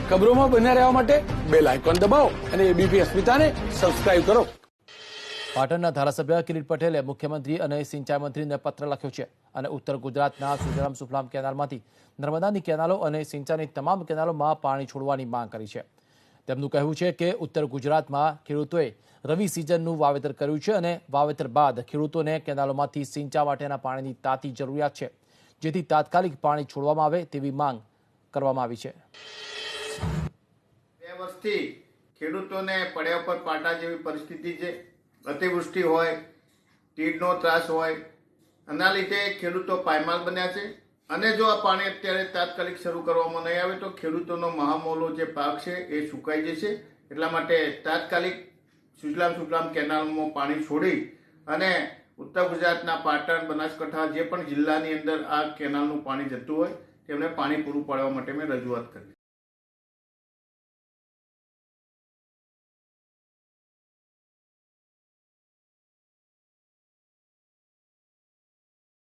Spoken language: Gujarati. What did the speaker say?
ખબરોમાં બન્યા રહેવા માટે બેલ આઇકોન દબાવો અને એબીપી અસ્મિતાને સબસ્ક્રાઇબ કરો. પાટણના ધારાસભ્ય કિરીટ પટેલે મુખ્યમંત્રી અને સિંચાઈ મંત્રીને પત્ર લખ્યો છે અને ઉત્તર ગુજરાતના સુજલામ સુફલામ કેનાલમાંથી નર્મદાની કેનાલો અને સિંચાઈની તમામ કેનાલોમાં પાણી છોડવાની માંગ કરી છે. તેમનું કહેવું છે કે ઉત્તર ગુજરાતમાં ખેડૂતોએ રવિ સિઝનનું વાવેતર કર્યું છે અને વાવેતર બાદ ખેડૂતોને કેનાલોમાંથી સિંચાઈ માટેના પાણીની તાતી જરૂરિયાત છે, જેથી તાત્કાલિક પાણી છોડવામાં આવે તેવી માંગ કરવામાં આવી છે. 2 વર્ષથી ખેડૂતોને પડ્યા પર પાટા જેવી પરિસ્થિતિ છે. અતિવૃષ્ટિ હોય, તીડનો ત્રાસ હોય, આના લીધે ખેડૂતો પાયમાલ બન્યા છે અને જો આ પાણી અત્યારે તાત્કાલિક શરૂ કરવામાં નહીં આવે તો ખેડૂતોનો મહામોલો જે પાક છે એ સુકાઈ જશે. એટલા માટે તાત્કાલિક સુજલામ સુફલામ કેનાલમાં પાણી છોડી અને ઉત્તર ગુજરાતના પાટણ, બનાસકાંઠા જે પણ જિલ્લાની અંદર આ કેનાલનું પાણી જતું હોય તેમને પાણી પૂરું પાડવા માટે મેં રજૂઆત કરી.